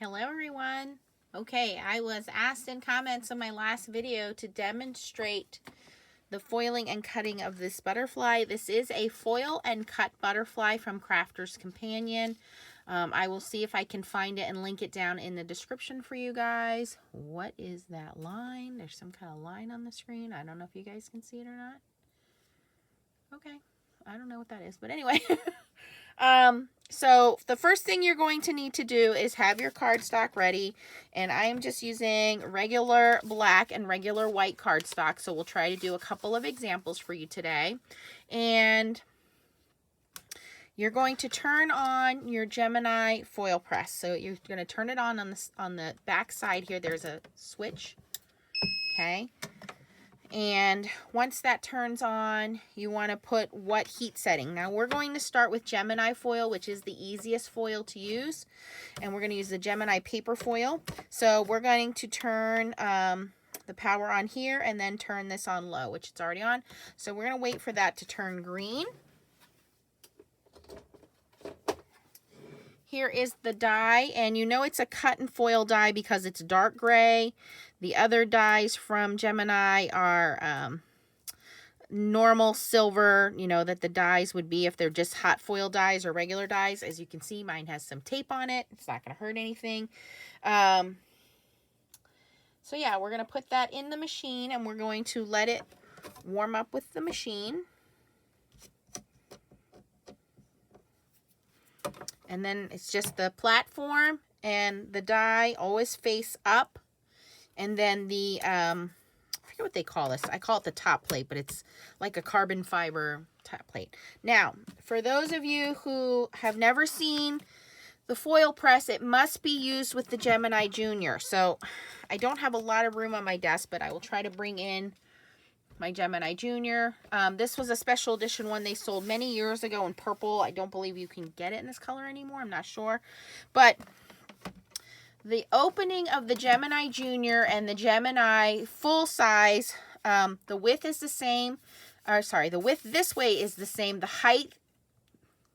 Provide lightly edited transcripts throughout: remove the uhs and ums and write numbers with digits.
Hello everyone. Okay, I was asked in comments on my last video to demonstrate the foiling and cutting of this butterfly. This is a foil and cut butterfly from Crafter's Companion. I will see if I can find it and link it down in the description for you guys. What is that line? There's some kind of line on the screen. I don't know if you guys can see it or not. Okay, I don't know what that is, but anyway. So the first thing you're going to need to do is have your cardstock ready, and I am just using regular black and regular white cardstock, so we'll try to do a couple of examples for you today. And you're going to turn on your Gemini Foilpress. So you're going to turn it on the back side here. There's a switch, okay? And once that turns on, you want to put what heat setting. Now we're going to start with Gemini foil, which is the easiest foil to use. And we're going to use the Gemini paper foil. So we're going to turn the power on here and then turn this on low, which it's already on. So we're going to wait for that to turn green. Here is the die, and you know it's a cut and foil die because it's dark gray. The other dies from Gemini are normal silver, you know, that the dies would be if they're just hot foil dies or regular dies. As you can see, mine has some tape on it. It's not going to hurt anything. So yeah, we're going to put that in the machine, and we're going to let it warm up with the machine. And then it's just the platform and the die always face up. And then the, I forget what they call this. I call it the top plate, but it's like a carbon fiber top plate. Now, for those of you who have never seen the foil press, it must be used with the Gemini Junior. So I don't have a lot of room on my desk, but I will try to bring in my Gemini Junior. This was a special edition one they sold many years ago in purple. I don't believe you can get it in this color anymore. I'm not sure. But the opening of the Gemini Junior and the Gemini full size, the width is the same. Or sorry, the width this way is the same. The height,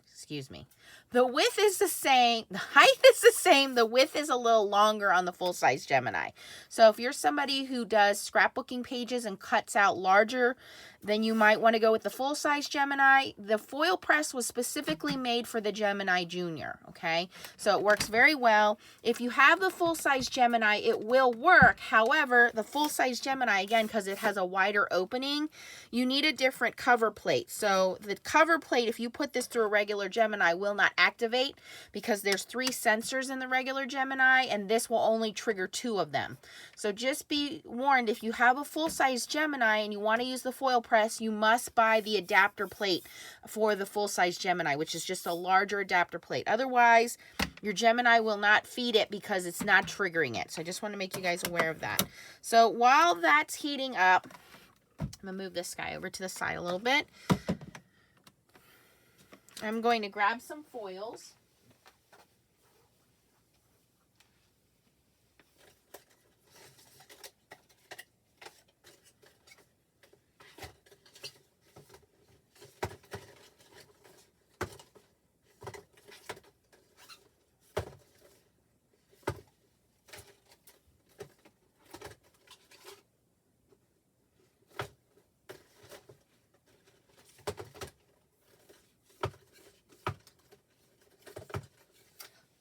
excuse me. The width is the same. The height is the same. The width is a little longer on the full-size Gemini. So if you're somebody who does scrapbooking pages and cuts out larger, then you might want to go with the full-size Gemini. The foil press was specifically made for the Gemini Junior, okay? So it works very well. If you have the full-size Gemini, it will work. However, the full-size Gemini, again, because it has a wider opening, you need a different cover plate. So the cover plate, if you put this through a regular Gemini, will not activate because there's 3 sensors in the regular Gemini, and this will only trigger 2 of them. So just be warned, if you have a full-size Gemini and you want to use the foil press, you must buy the adapter plate for the full-size Gemini, which is just a larger adapter plate. Otherwise, your Gemini will not feed it because it's not triggering it. So I just want to make you guys aware of that. So while that's heating up, I'm going to move this guy over to the side a little bit. I'm going to grab some foils.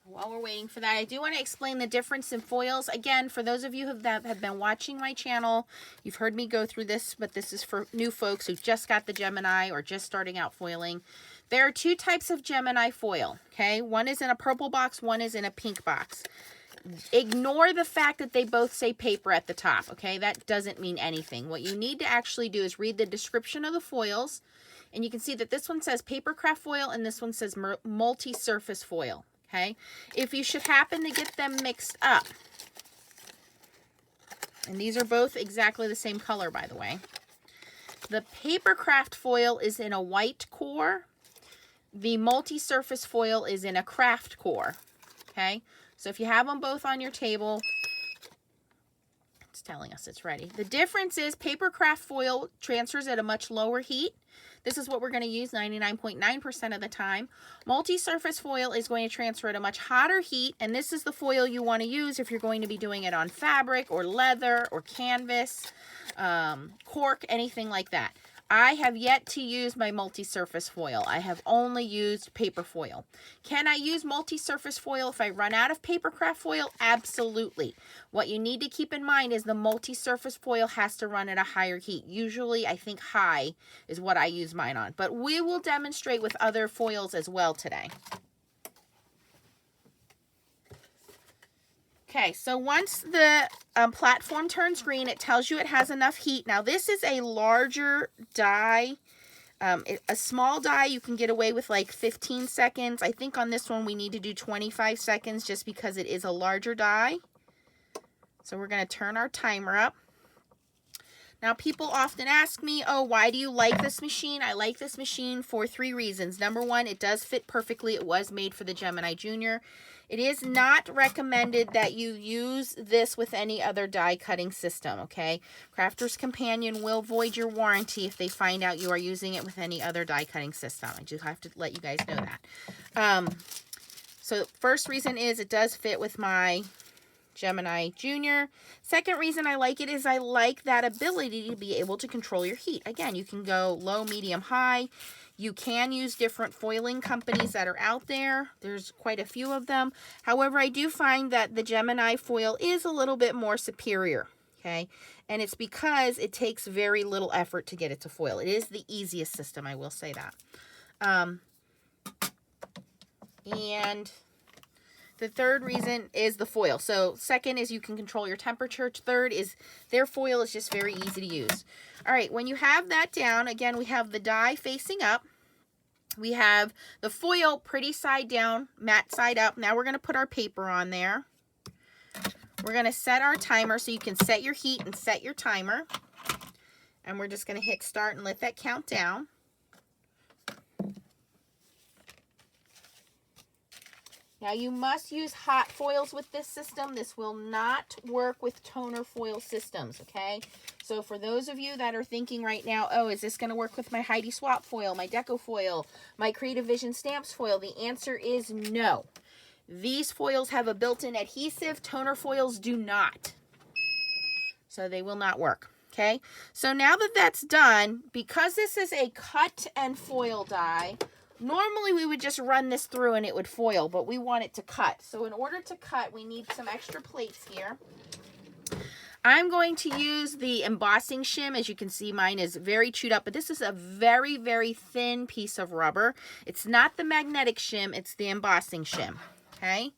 While we're waiting for that, I do want to explain the difference in foils. Again, for those of you that have been watching my channel, you've heard me go through this, but this is for new folks who just got the Gemini or just starting out foiling. There are 2 types of Gemini foil, okay? One is in a purple box, one is in a pink box. Ignore the fact that they both say paper at the top, okay? That doesn't mean anything. What you need to actually do is read the description of the foils, and you can see that this one says paper craft foil and this one says multi-surface foil. Okay, if you should happen to get them mixed up, and these are both exactly the same color, by the way. The paper craft foil is in a white core. The multi-surface foil is in a craft core. Okay, so if you have them both on your table, it's telling us it's ready. The difference is paper craft foil transfers at a much lower heat. This is what we're going to use 99.9% of the time. Multi-surface foil is going to transfer at a much hotter heat, and this is the foil you want to use if you're going to be doing it on fabric or leather or canvas, cork, anything like that. I have yet to use my multi-surface foil. I have only used paper foil. Can I use multi-surface foil if I run out of paper craft foil? Absolutely. What you need to keep in mind is the multi-surface foil has to run at a higher heat. Usually, I think high is what I use mine on. But we will demonstrate with other foils as well today. Okay, so once the platform turns green, it tells you it has enough heat. Now, this is a larger die. A small die, you can get away with like 15 seconds. I think on this one, we need to do 25 seconds just because it is a larger die. So we're going to turn our timer up. Now, people often ask me, oh, why do you like this machine? I like this machine for 3 reasons. Number one, it does fit perfectly. It was made for the Gemini Junior. It is not recommended that you use this with any other die cutting system, okay? Crafter's Companion will void your warranty if they find out you are using it with any other die cutting system. I just have to let you guys know that. So first reason is it does fit with my Gemini Junior. Second reason I like it is I like that ability to be able to control your heat. Again, you can go low, medium, high. You can use different foiling companies that are out there. There's quite a few of them. However, I do find that the Gemini foil is a little bit more superior, okay? And it's because it takes very little effort to get it to foil. It is the easiest system, I will say that. And the third reason is the foil. So second is you can control your temperature. Third is their foil is just very easy to use. All right, when you have that down, again, we have the die facing up. We have the foil pretty side down, matte side up. Now we're going to put our paper on there. We're going to set our timer so you can set your heat and set your timer. And we're just going to hit start and let that count down. Now you must use hot foils with this system. This will not work with toner foil systems, okay? So for those of you that are thinking right now, oh, is this going to work with my Heidi Swap foil, my Deco foil, my Creative Vision Stamps foil? The answer is no. These foils have a built-in adhesive. Toner foils do not. So they will not work, okay? So now that that's done, because this is a cut and foil die, normally we would just run this through and it would foil, but we want it to cut. So in order to cut, we need some extra plates here. I'm going to use the Embossing Shim. As you can see, mine is very chewed up, but this is a very, very thin piece of rubber. It's not the magnetic shim, it's the Embossing Shim, okay?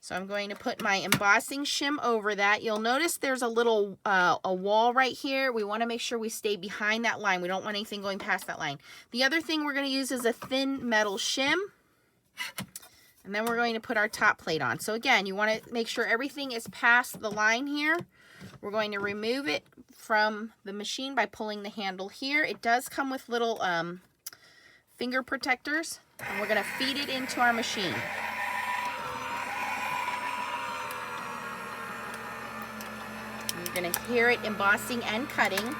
So I'm going to put my Embossing Shim over that. You'll notice there's a little a wall right here. We want to make sure we stay behind that line. We don't want anything going past that line. The other thing we're going to use is a thin metal shim. And then we're going to put our top plate on. So again, you want to make sure everything is past the line here. We're going to remove it from the machine by pulling the handle here. It does come with little finger protectors. And we're going to feed it into our machine. You're going to hear it embossing and cutting.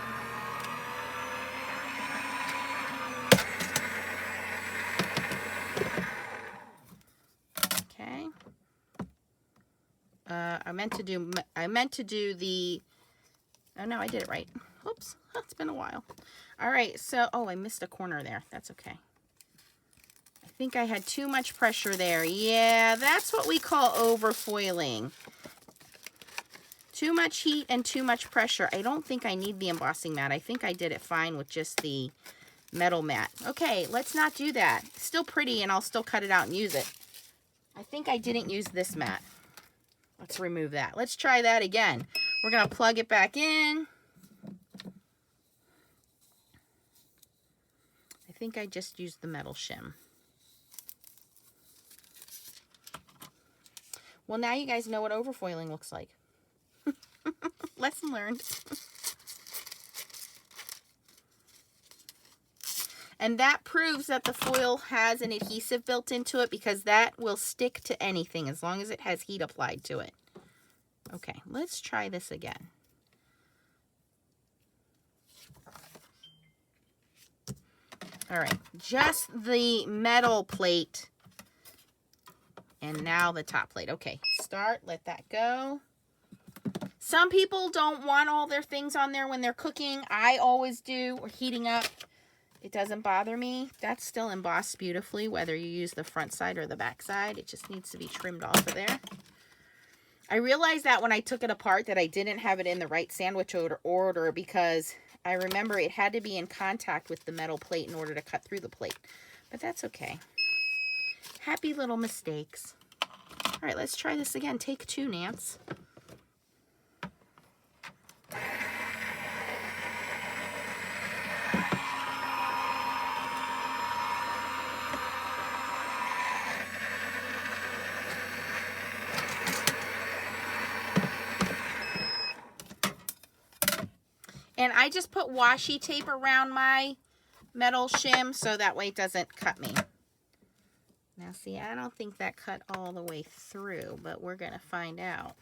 Okay. I meant to do the, oh no, I did it right. Oops, it's been a while. All right, so, oh, I missed a corner there. That's okay. I think I had too much pressure there. Yeah, that's what we call overfoiling. Too much heat and too much pressure. I don't think I need the embossing mat. I think I did it fine with just the metal mat. Okay, let's not do that. It's still pretty and I'll still cut it out and use it. I think I didn't use this mat. Let's remove that. Let's try that again. We're going to plug it back in. I think I just used the metal shim. Well, now you guys know what overfoiling looks like. Lesson learned. And that proves that the foil has an adhesive built into it because that will stick to anything as long as it has heat applied to it. Okay, let's try this again. All right, just the metal plate. And now the top plate. Okay, start, let that go. Some people don't want all their things on there when they're cooking. I always do, or heating up. It doesn't bother me. That's still embossed beautifully, whether you use the front side or the back side. It just needs to be trimmed off of there. I realized that when I took it apart that I didn't have it in the right sandwich order because I remember it had to be in contact with the metal plate in order to cut through the plate. But that's okay. Happy little mistakes. All right, let's try this again. Take 2, Nance. And I just put washi tape around my metal shim so that way it doesn't cut me. Now see, I don't think that cut all the way through, but we're going to find out.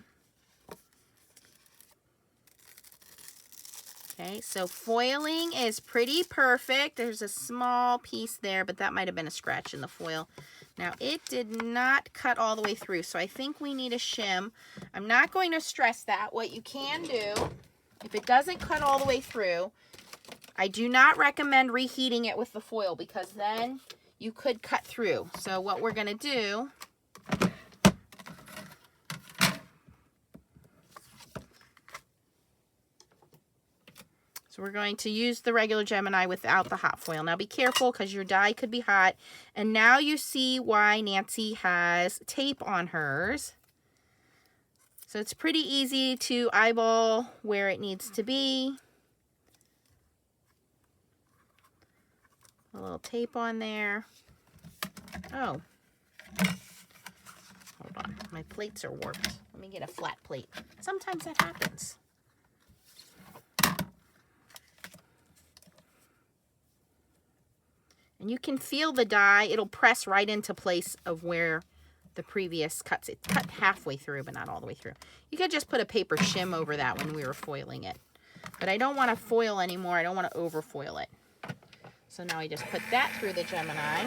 Okay, so foiling is pretty perfect. There's a small piece there, but that might have been a scratch in the foil. Now, it did not cut all the way through, so I think we need a shim. I'm not going to stress that. What you can do, if it doesn't cut all the way through, I do not recommend reheating it with the foil because then you could cut through. So what we're going to do, so we're going to use the regular Gemini without the hot foil. Now be careful because your die could be hot. And now you see why Nancy has tape on hers. So it's pretty easy to eyeball where it needs to be. A little tape on there. Oh. Hold on. My plates are warped. Let me get a flat plate. Sometimes that happens. And you can feel the die. It'll press right into place of where the previous cuts. It cut halfway through, but not all the way through. You could just put a paper shim over that when we were foiling it. But I don't want to foil anymore. I don't want to over foil it. So now I just put that through the Gemini.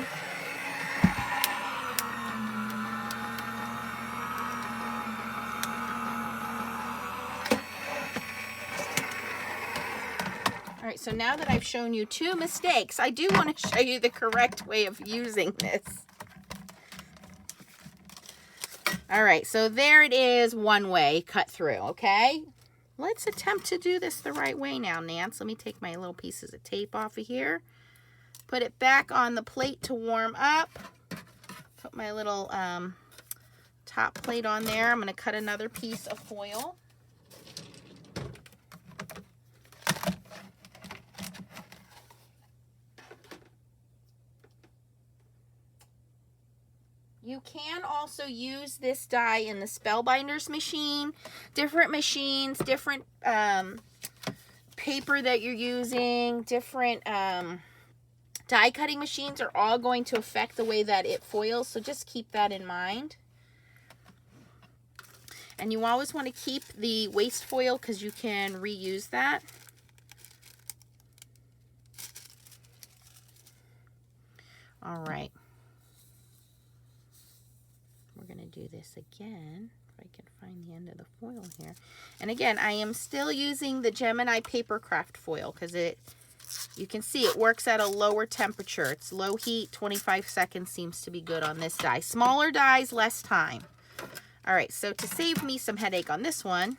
All right, so now that I've shown you 2 mistakes, I do want to show you the correct way of using this. All right, so there it is, one way, cut through, okay? Let's attempt to do this the right way now, Nance. Let me take my little pieces of tape off of here. Put it back on the plate to warm up. Put my little top plate on there. I'm going to cut another piece of foil. You can also use this die in the Spellbinders machine. Different machines, different paper that you're using, different die cutting machines are all going to affect the way that it foils, so just keep that in mind. And you always want to keep the waste foil because you can reuse that. All right. We're going to do this again. If I can find the end of the foil here. And again, I am still using the Gemini Papercraft foil because you can see it works at a lower temperature. It's low heat, 25 seconds seems to be good on this die. Smaller dies, less time. All right, so to save me some headache on this one,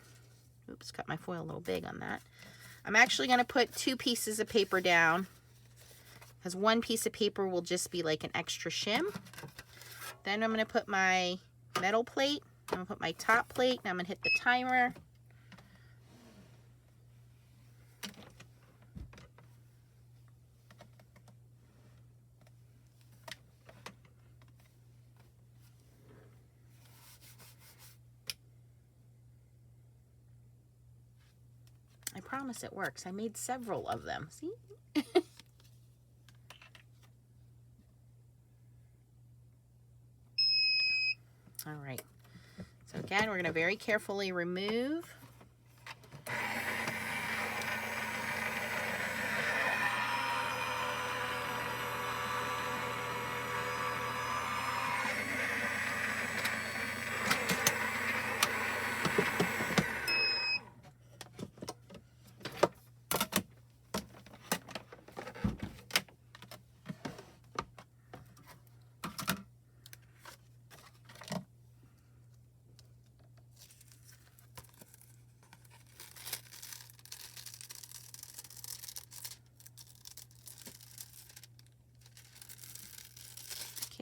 oops, cut my foil a little big on that. I'm actually going to put 2 pieces of paper down because 1 piece of paper will just be like an extra shim. Then I'm going to put my metal plate. I'm going to put my top plate. And I'm going to hit the timer. I promise it works. I made several of them. See? All right. So again, we're going to very carefully remove.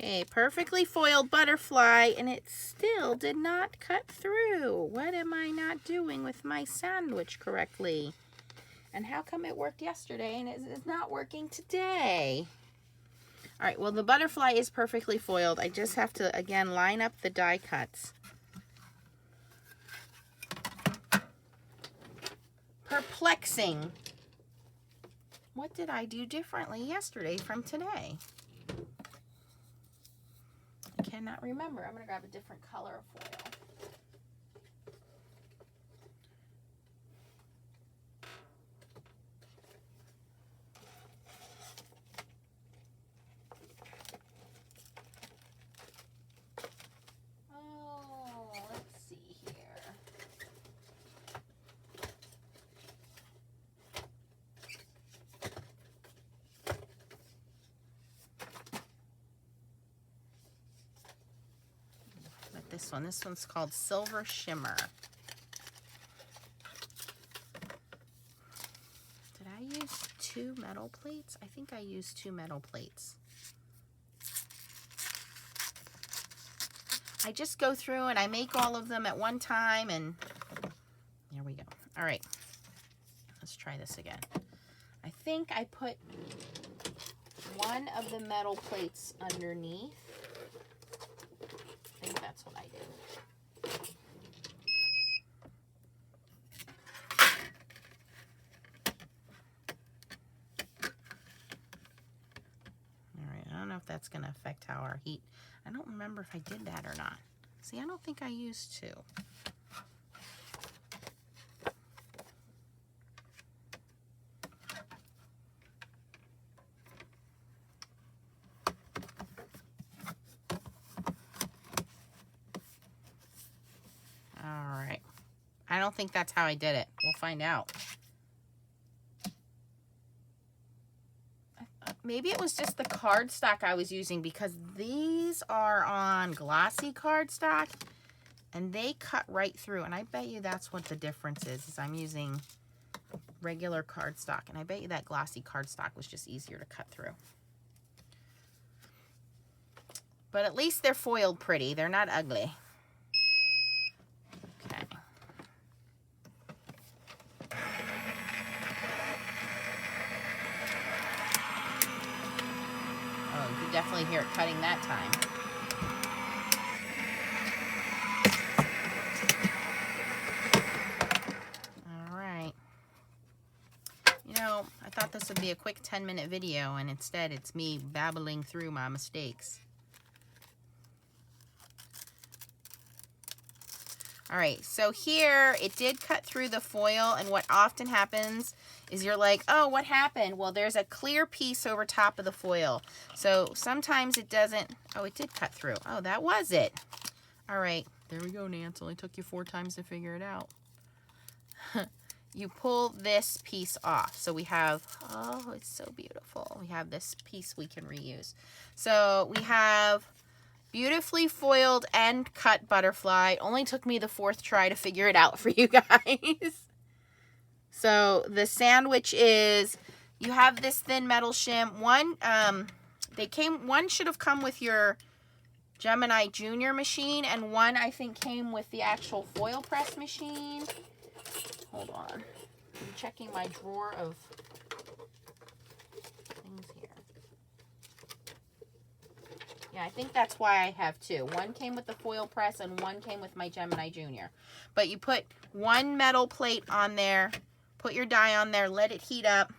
Okay, perfectly foiled butterfly, and it still did not cut through. What am I not doing with my sandwich correctly? And how come it worked yesterday and it is not working today? All right, well, the butterfly is perfectly foiled. I just have to, again, line up the die cuts. Perplexing. What did I do differently yesterday from today? I cannot remember. I'm going to grab a different color of foil. Oh, let's see here. But this one's called Silver Shimmer. Did I use 2 metal plates? I think I used 2 metal plates. I just go through and I make all of them at one time, and there we go. All right, let's try this again. I think I put one of the metal plates underneath. I think that's what I did. All right, I don't know if that's going to affect how our heat. I don't remember if I did that or not. See, I don't think I used 2. All right. I don't think that's how I did it. We'll find out. Maybe it was just the cardstock I was using, because these are on glossy cardstock and they cut right through. And I bet you that's what the difference is I'm using regular cardstock. And I bet you that glossy cardstock was just easier to cut through. But at least they're foiled pretty. They're not ugly. Okay. Oh, you can definitely hear it cutting that time. All right. You know, I thought this would be a quick 10-minute video, and instead it's me babbling through my mistakes. All right, so here it did cut through the foil, and what often happens is you're like, oh, what happened? Well, there's a clear piece over top of the foil. So sometimes it doesn't, oh, it did cut through. Oh, that was it. All right, there we go, Nance. Only took you 4 times to figure it out. You pull this piece off. So we have, oh, it's so beautiful. We have this piece we can reuse. So we have beautifully foiled and cut butterfly. It only took me the 4th try to figure it out for you guys. So the sandwich is, you have this thin metal shim. One should have come with your Gemini Junior machine, and one I think came with the actual foil press machine. Hold on. I'm checking my drawer of things here. Yeah, I think that's why I have 2. One came with the foil press and one came with my Gemini Junior. But you put 1 metal plate on there, put your die on there, let it heat up,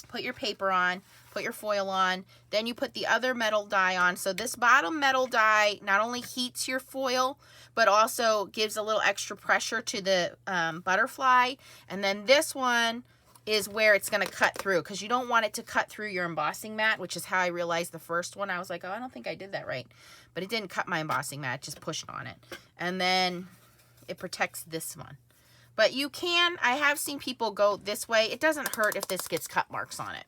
put your paper on, put your foil on, then you put the other metal die on. So this bottom metal die not only heats your foil, but also gives a little extra pressure to the butterfly. And then this one is where it's going to cut through, because you don't want it to cut through your embossing mat, which is how I realized the first one. I was like, oh, I don't think I did that right. But it didn't cut my embossing mat, it just pushed on it. And then it protects this one. But you can, I have seen people go this way. It doesn't hurt if this gets cut marks on it.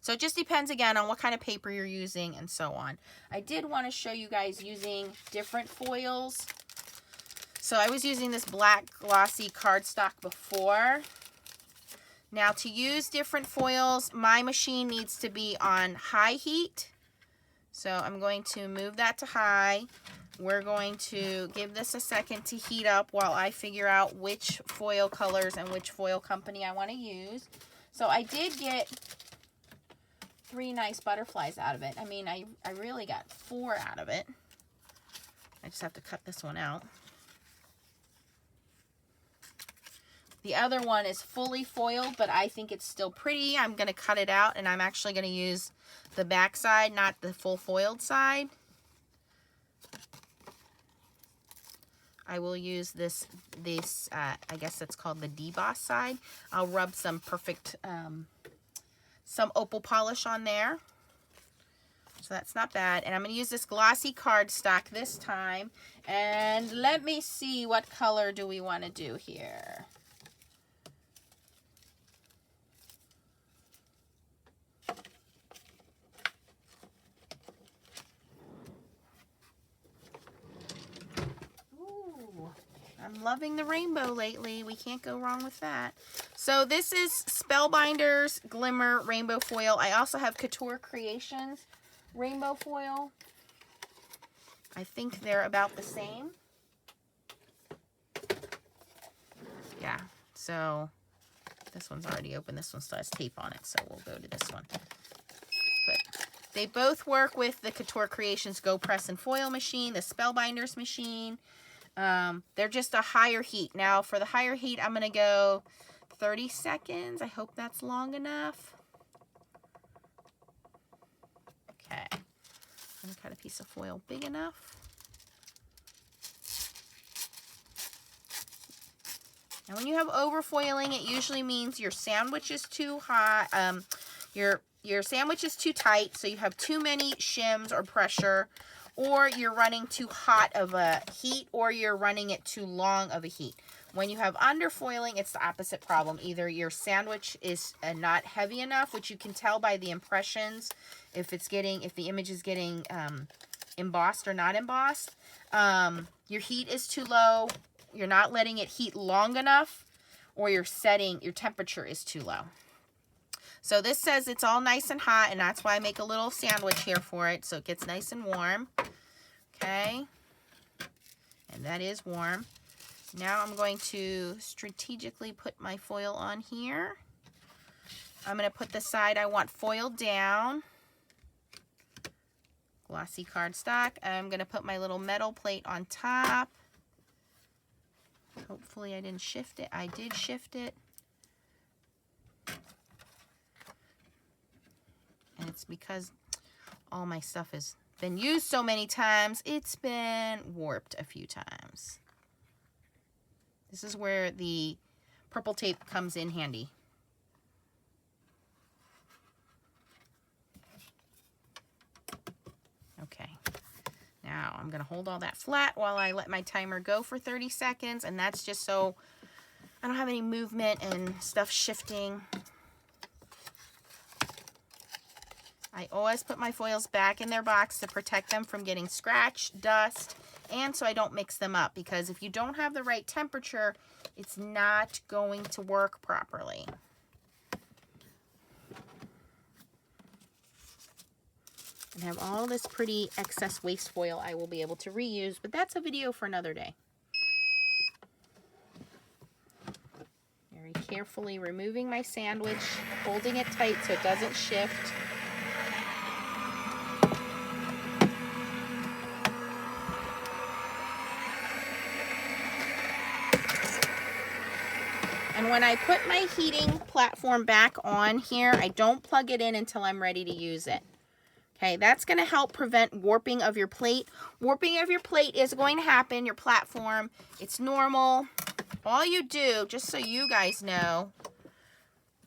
So it just depends, again, on what kind of paper you're using and so on. I did want to show you guys using different foils. So I was using this black glossy cardstock before. Now to use different foils, my machine needs to be on high heat. So I'm going to move that to high. We're going to give this a second to heat up while I figure out which foil colors and which foil company I want to use. So I did get 3 nice butterflies out of it. I mean, I really got 4 out of it. I just have to cut this one out. The other one is fully foiled, but I think it's still pretty. I'm going to cut it out, and I'm actually going to use the back side, not the full foiled side. I will use this I guess that's called the deboss side. I'll rub some some opal polish on there. So that's not bad. And I'm going to use this glossy cardstock this time. And let me see, what color do we want to do here? I'm loving the rainbow lately. We can't go wrong with that. So this is Spellbinder's Glimmer Rainbow Foil. I also have Couture Creations Rainbow Foil. I think they're about the same. Yeah, so this one's already open. This one still has tape on it, so we'll go to this one. But they both work with the Couture Creations Go Press and Foil machine, the Spellbinder's machine. They're just a higher heat. Now for the higher heat, I'm going to go 30 seconds. I hope that's long enough. Okay. I'm going to cut a piece of foil big enough. And when you have overfoiling, it usually means your sandwich is too hot. Your sandwich is too tight, so you have too many shims or pressure, or you're running too hot of a heat, or you're running it too long of a heat. When you have underfoiling, it's the opposite problem. Either your sandwich is not heavy enough, which you can tell by the impressions, if the image is getting embossed or not embossed. Your heat is too low, you're not letting it heat long enough, or your temperature is too low. So this says it's all nice and hot, and that's why I make a little sandwich here for it, so it gets nice and warm. Okay, and that is warm. Now I'm going to strategically put my foil on here. I'm going to put the side I want foiled down. Glossy cardstock. I'm going to put my little metal plate on top. Hopefully I didn't shift it. I did shift it. And it's because all my stuff has been used so many times, it's been warped a few times. This is where the purple tape comes in handy. Okay. Now I'm going to hold all that flat while I let my timer go for 30 seconds. And that's just so I don't have any movement and stuff shifting. I always put my foils back in their box to protect them from getting scratched, dust, and so I don't mix them up, because if you don't have the right temperature, it's not going to work properly. And have all this pretty excess waste foil I will be able to reuse, but that's a video for another day. Very carefully removing my sandwich, holding it tight so it doesn't shift. And when I put my heating platform back on here, I don't plug it in until I'm ready to use it. Okay, that's going to help prevent warping of your plate. Warping of your plate is going to happen, your platform. It's normal. All you do, just so you guys know,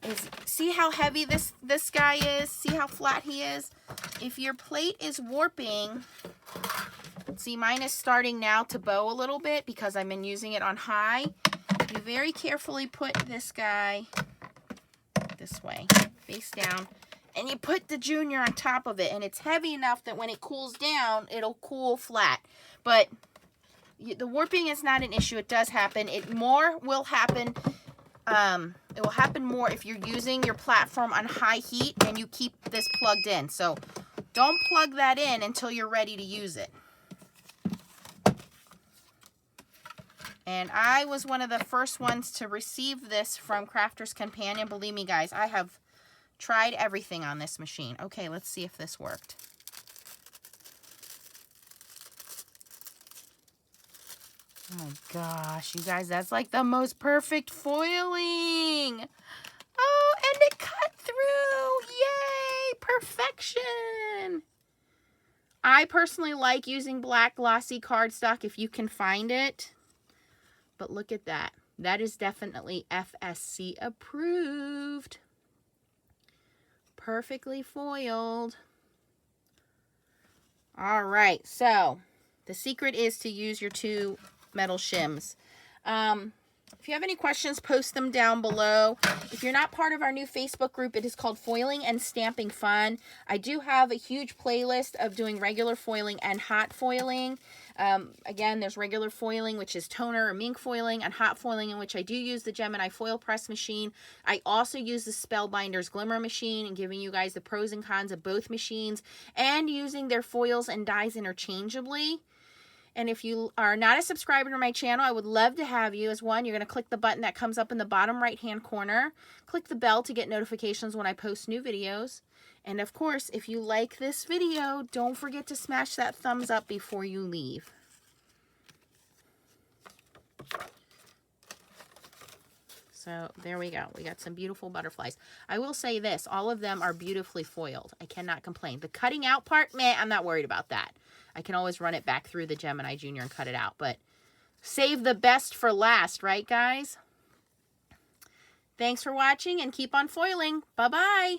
is see how heavy this guy is? See how flat he is? If your plate is warping, see, mine is starting now to bow a little bit because I've been using it on high. You very carefully put this guy this way, face down, and you put the junior on top of it, and it's heavy enough that when it cools down, it'll cool flat. But the warping is not an issue. It does happen. It more will happen it will happen more if you're using your platform on high heat and you keep this plugged in. So don't plug that in until you're ready to use it. And I was one of the first ones to receive this from Crafter's Companion. Believe me, guys, I have tried everything on this machine. Okay, let's see if this worked. Oh my gosh, you guys, that's like the most perfect foiling. Oh, and it cut through. Yay, perfection. I personally like using black glossy cardstock if you can find it. But look at that. That is definitely FSC approved. Perfectly foiled. All right, so the secret is to use your 2 metal shims. If you have any questions, post them down below. If you're not part of our new Facebook group, it is called Foiling and Stamping Fun. I do have a huge playlist of doing regular foiling and hot foiling. Again, there's regular foiling, which is toner or mink foiling, and hot foiling, in which I do use the Gemini Foilpress machine. I also use the Spellbinder's Glimmer machine, and giving you guys the pros and cons of both machines, and using their foils and dyes interchangeably. And if you are not a subscriber to my channel, I would love to have you as one. You're going to click the button that comes up in the bottom right-hand corner. Click the bell to get notifications when I post new videos. And of course, if you like this video, don't forget to smash that thumbs up before you leave. So there we go. We got some beautiful butterflies. I will say this, all of them are beautifully foiled. I cannot complain. The cutting out part, meh, I'm not worried about that. I can always run it back through the Gemini Junior and cut it out. But save the best for last, right, guys? Thanks for watching and keep on foiling. Bye-bye.